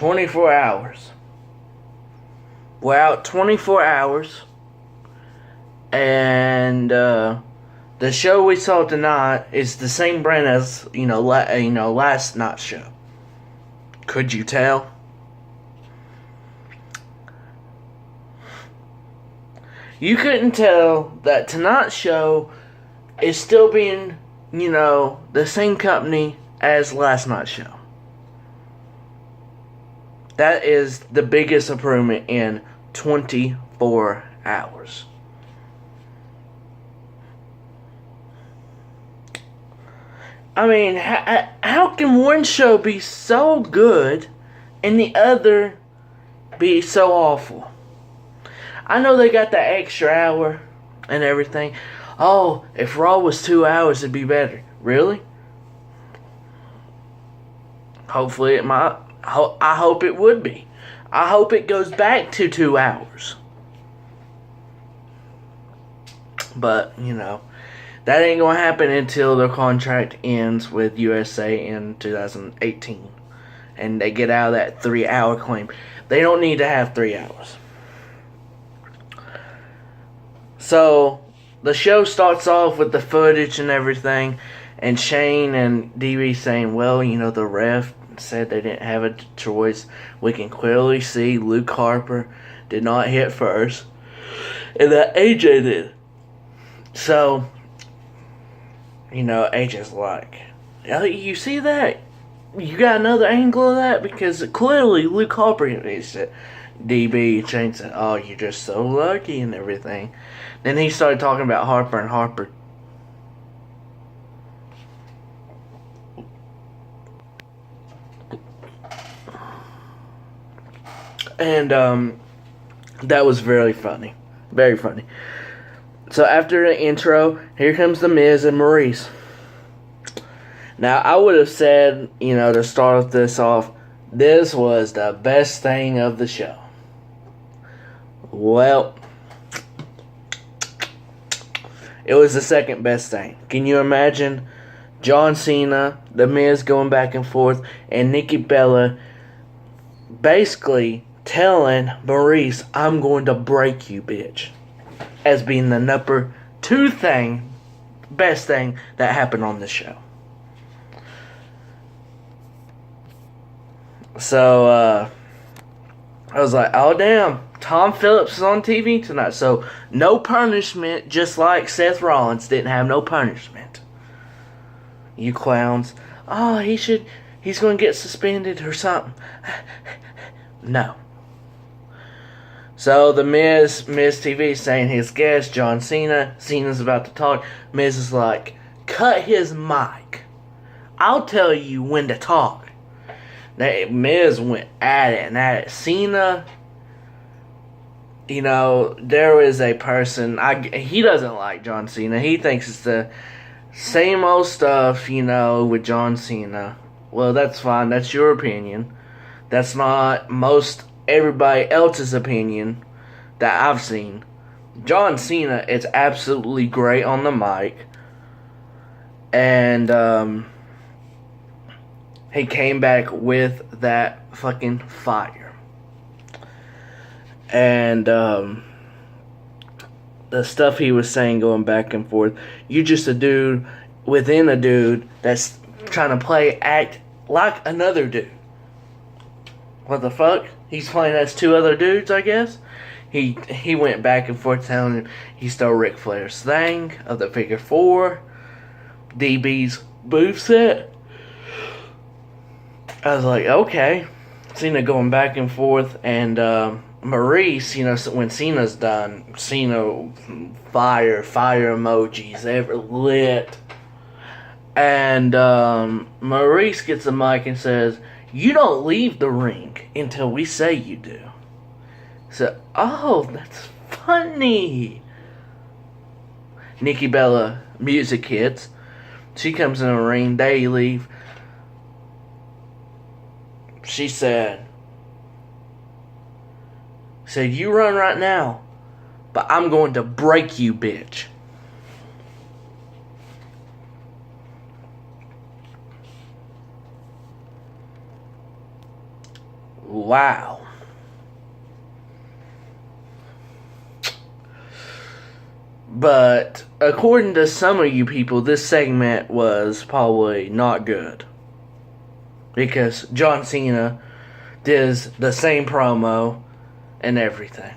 24 hours. We're out 24 hours. And the show we saw tonight is the same brand as last night's show. Could you tell? You couldn't tell that tonight's show is still being, the same company as last night's show. That is the biggest improvement in 24 hours. I mean, how can one show be so good and the other be so awful? I know they got that extra hour and everything. Oh, if Raw was 2 hours, it'd be better. Really? Hopefully it might. I hope it would be. I hope it goes back to 2 hours. But, that ain't going to happen until their contract ends with USA in 2018. And they get out of that 3-hour claim. They don't need to have 3 hours. So, the show starts off with the footage and everything. And Shane and DB saying, well, the ref said they didn't have a choice. We can clearly see Luke Harper did not hit first. And that AJ did. So, AJ's like, you see that? You got another angle of that? Because clearly Luke Harper, he said, DB, Shane said, oh, you're just so lucky and everything. Then he started talking about Harper and Harper. And that was very funny. Very funny. So after the intro, here comes The Miz and Maurice. Now, I would have said, to start this off, this was the best thing of the show. Well, it was the second best thing. Can you imagine John Cena, The Miz going back and forth, and Nikki Bella basically telling Maurice, I'm going to break you, bitch, as being the number 2 best thing that happened on this show. So, I was like, oh damn, Tom Phillips is on TV tonight. So, no punishment, just like Seth Rollins didn't have no punishment. You clowns. Oh, he's going to get suspended or something. No. So, the Miz TV saying his guest, John Cena. Cena's about to talk. Miz is like, cut his mic. I'll tell you when to talk. Miz went at it. Cena, there is a person, he doesn't like John Cena. He thinks it's the same old stuff, with John Cena. Well, that's fine. That's your opinion. That's not everybody else's opinion that I've seen. John Cena is absolutely great on the mic. And, he came back with that fucking fire. And, the stuff he was saying going back and forth. You're just a dude within a dude that's trying to act like another dude. What the fuck? He's playing as 2 other dudes, I guess? He went back and forth telling him he stole Ric Flair's thing of the figure 4. DB's booth set. I was like, okay. Cena going back and forth, and Maurice, when Cena's done, Cena fire emojis, ever lit. And Maurice gets the mic and says, you don't leave the ring until we say you do. So, oh, that's funny. Nikki Bella music hits. She comes in the ring, they leave. She said, you run right now, but I'm going to break you, bitch. Wow. But according to some of you people, this segment was probably not good. Because John Cena did the same promo and everything.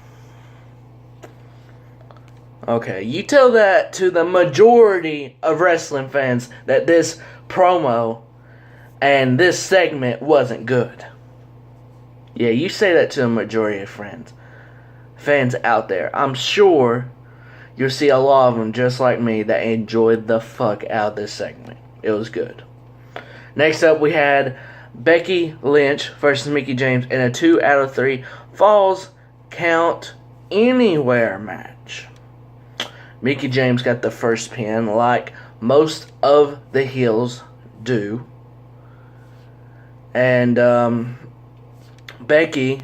Okay, you tell that to the majority of wrestling fans that this promo and this segment wasn't good. Yeah, you say that to the majority of fans out there. I'm sure you'll see a lot of them just like me that enjoyed the fuck out of this segment. It was good. Next up, we had Becky Lynch versus Mickie James in a 2 out of 3 falls count anywhere match. Mickie James got the first pin like most of the heels do. And Becky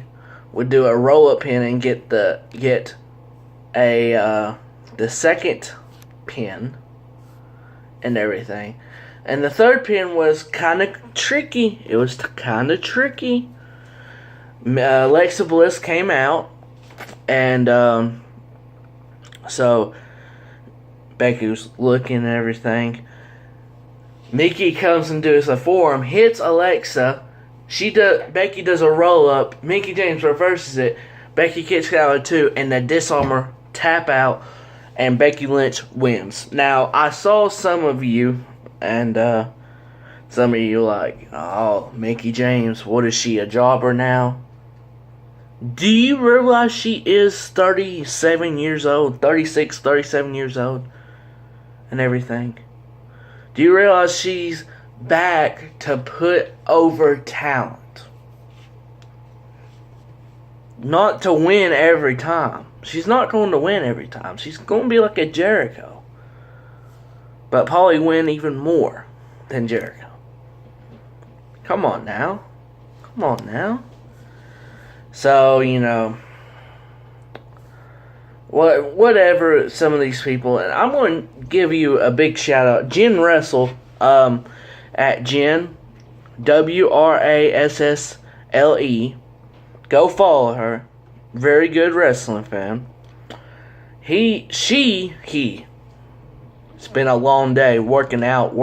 would do a roll-up pin and get the second pin and everything. And the third pin was kind of tricky. It was kind of tricky. Alexa Bliss came out, and so Becky was looking and everything. Mickie comes and does a forearm, hits Alexa. Becky does a roll up. Mickie James reverses it. Becky kicks out of 2, and the disarmer tap out, and Becky Lynch wins. Now I saw some of you, and some of you like, oh, Mickie James, what is she, a jobber now? Do you realize she is 37 years old, 36, 37 years old, and everything? Do you realize she's back to put over talent? Not to win every time. She's not going to win every time. She's going to be like a Jericho. But probably win even more than Jericho. Come on now. Come on now. So, you know, whatever some of these people, and I'm going to give you a big shout out. Jen Wrestle, at Jen, WRASSLE. Go follow her. Very good wrestling fan. It's been a long day working out,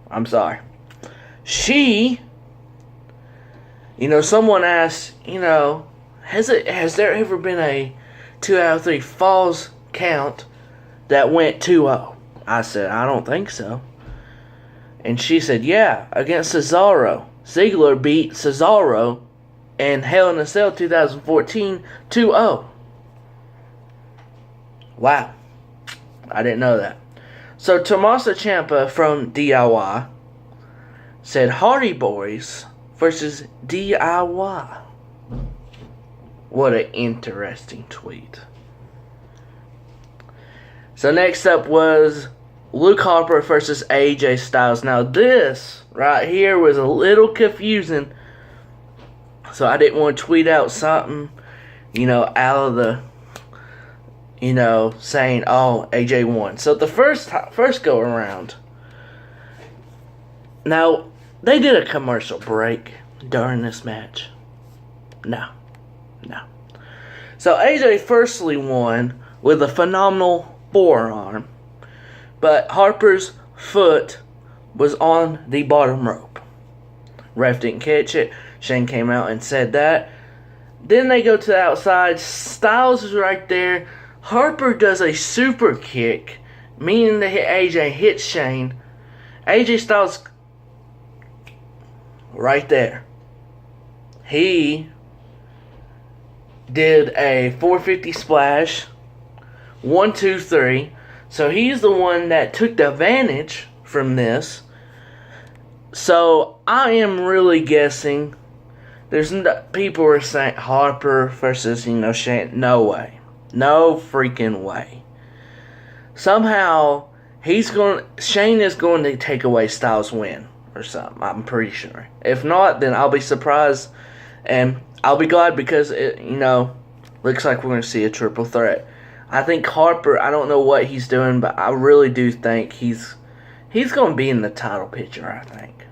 I'm sorry. Someone asked, has there ever been a 2 out of 3 falls count that went 2-0? I said, I don't think so. And she said, yeah, against Cesaro. Ziggler beat Cesaro in Hell in a Cell 2014 2-0. Wow. I didn't know that. So Tommaso Ciampa from DIY said Hardy Boys versus DIY. What an interesting tweet. So next up was Luke Harper versus AJ Styles. Now this right here was a little confusing. So I didn't want to tweet out something, out of the, saying, oh, AJ won. So the first go around. Now, they did a commercial break during this match. No. So AJ firstly won with a phenomenal forearm. But Harper's foot was on the bottom rope. Ref didn't catch it. Shane came out and said that. Then they go to the outside. Styles is right there. Harper does a super kick, meaning that AJ hits Shane. AJ Styles right there. He did a 450 splash. 1, 2, 3. So he's the one that took the advantage from this. So I am really guessing. People are saying Harper versus, Shane. No way. No freaking way. Somehow, Shane is going to take away Styles' win or something. I'm pretty sure. If not, then I'll be surprised. And I'll be glad because it, looks like we're going to see a triple threat. I think Harper, I don't know what he's doing, but I really do think he's going to be in the title picture, I think.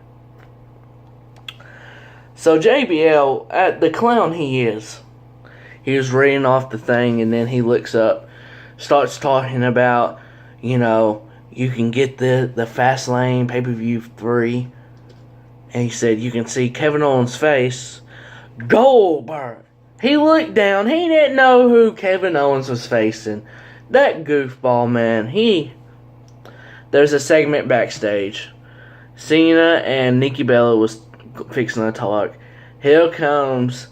So JBL, at the clown he is, he was reading off the thing, and then he looks up, starts talking about, you can get the Fastlane pay-per-view 3. And he said, you can see Kevin Owens' face. Goldberg. He looked down. He didn't know who Kevin Owens was facing. That goofball, man. There's a segment backstage. Cena and Nikki Bella was fixing to talk. Here comes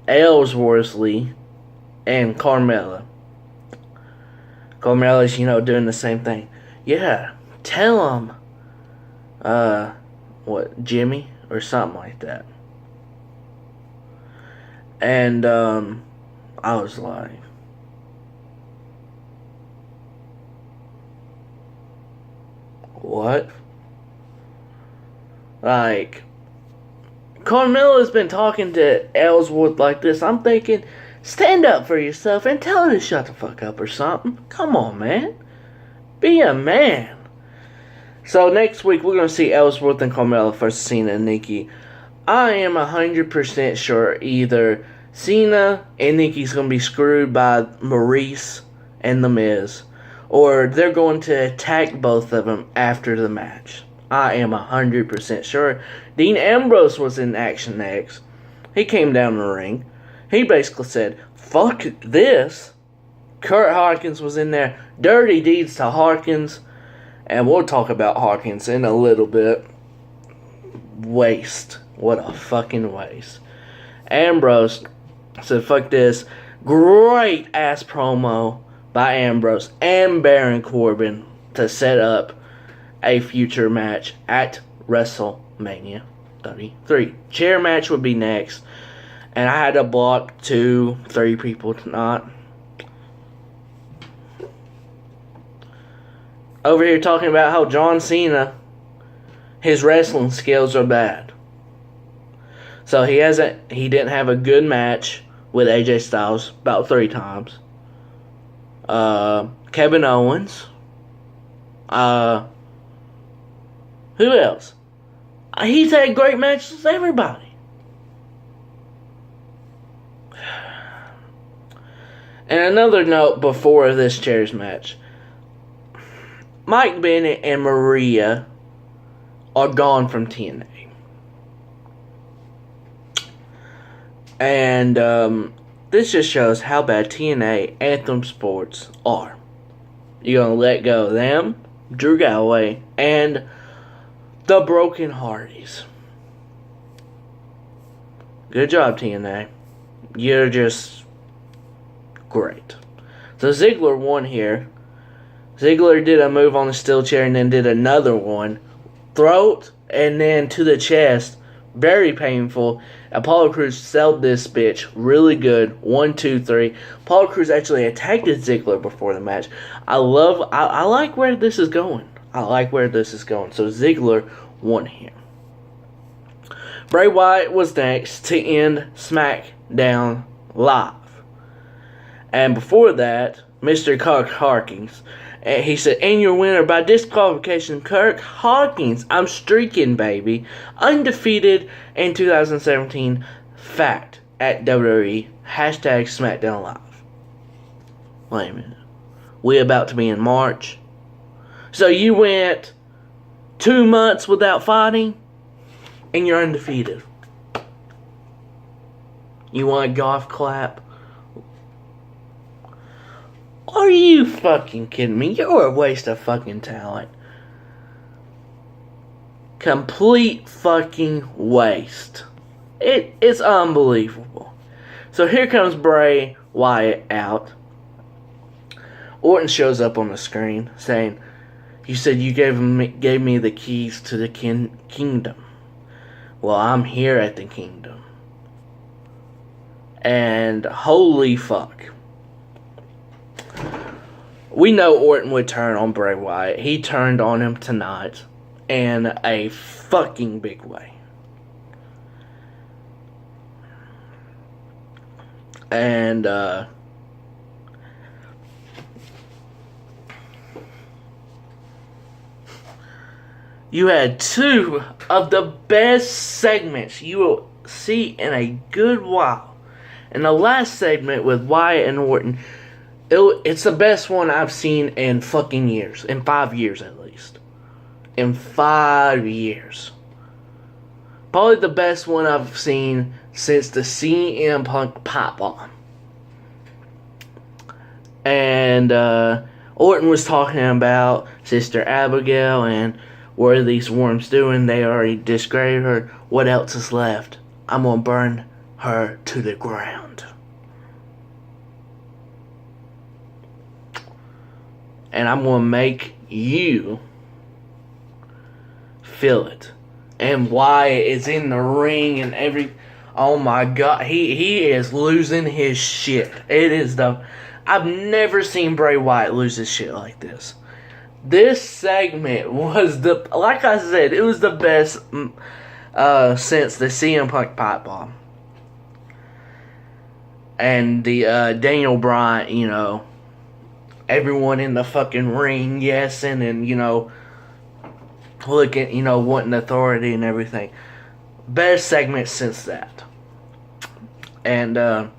Ellsworthy and Carmella. Carmella's, doing the same thing. Yeah, tell him, Jimmy? Or something like that. And, I was like, what? Like, Carmella's been talking to Ellsworth like this. I'm thinking, stand up for yourself and tell her to shut the fuck up or something. Come on, man. Be a man. So next week we're going to see Ellsworth and Carmella versus Cena and Nikki. I am 100% sure either Cena and Nikki's going to be screwed by Maurice and The Miz, or they're going to attack both of them after the match. I am 100% sure. Dean Ambrose was in action next. He came down the ring. He basically said, fuck this. Kurt Hawkins was in there. Dirty deeds to Hawkins. And we'll talk about Hawkins in a little bit. Waste. What a fucking waste. Ambrose said, fuck this. Great ass promo by Ambrose and Baron Corbin to set up a future match at WrestleMania 33. Chair match would be next. And I had to block 2-3 people tonight. Over here talking about how John Cena, his wrestling skills are bad. So he didn't have a good match with AJ Styles about 3 times. Kevin Owens. Who else? He's had great matches with everybody. And another note before this chairs match. Mike Bennett and Maria are gone from TNA. And this just shows how bad TNA Anthem Sports are. You're going to let go of them, Drew Galloway, and the Broken Hardys. Good job, TNA. You're just great. So Ziggler won here. Ziggler did a move on the steel chair and then did another one. Throat and then to the chest. Very painful. Apollo Crews sold this bitch really good. 1, 2, 3. Apollo Crews actually attacked Ziggler before the match. I like where this is going. So Ziggler won here. Bray Wyatt was next to end Smackdown Live. And before that, Mr. Kirk Hawkins. He said, and your winner by disqualification, Kirk Hawkins. I'm streaking, baby. Undefeated in 2017. Fact at WWE. Hashtag Smackdown Live. Wait a minute. We about to be in March. So you went 2 months without fighting, and you're undefeated. You want a golf clap? Are you fucking kidding me? You're a waste of fucking talent. Complete fucking waste. It's unbelievable. So here comes Bray Wyatt out. Orton shows up on the screen saying, you said you gave me the keys to the kingdom. Well, I'm here at the kingdom. And holy fuck. We know Orton would turn on Bray Wyatt. He turned on him tonight in a fucking big way. And, you had 2 of the best segments you will see in a good while. And the last segment with Wyatt and Orton, it's the best one I've seen in fucking years. In 5 years at least. In 5 years. Probably the best one I've seen since the CM Punk pipe bomb. And Orton was talking about Sister Abigail and what are these worms doing? They already disgraced her. What else is left? I'm going to burn her to the ground. And I'm going to make you feel it. And Wyatt is in the ring and oh my god, he is losing his shit. I've never seen Bray Wyatt lose his shit like this. This segment was like I said, it was the best since the CM Punk pipe bomb. And the Daniel Bryan, everyone in the fucking ring yesing and, looking, wanting authority and everything. Best segment since that. And,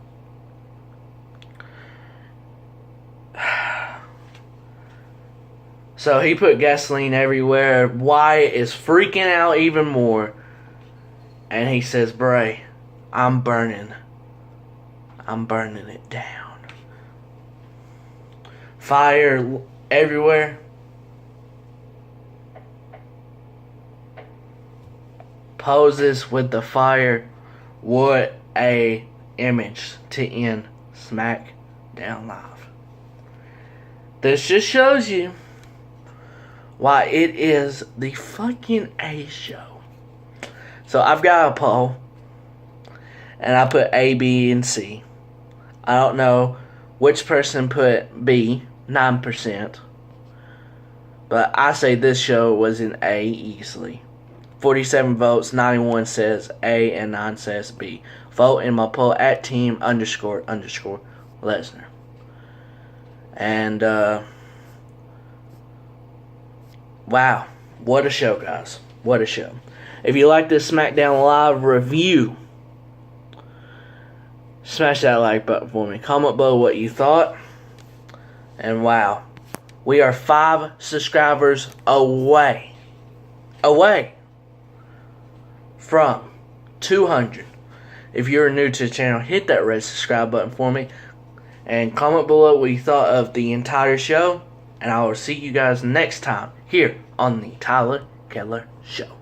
so he put gasoline everywhere. Wyatt is freaking out even more. And he says, Bray, I'm burning it down. Fire everywhere. Poses with the fire. What a image to end Smackdown Live. This just shows you why it is the fucking A show. So I've got a poll. And I put A, B, and C. I don't know which person put B, 9%. But I say this show was an A easily. 47 votes, 91 says A, and 9 says B. Vote in my poll at team __ Lesnar. And, wow. What a show, guys. What a show. If you like this SmackDown Live review, smash that like button for me. Comment below what you thought. And wow. We are 5 subscribers away. From 200. If you're new to the channel, hit that red subscribe button for me. And comment below what you thought of the entire show. And I will see you guys next time here on the Tyler Keller Show.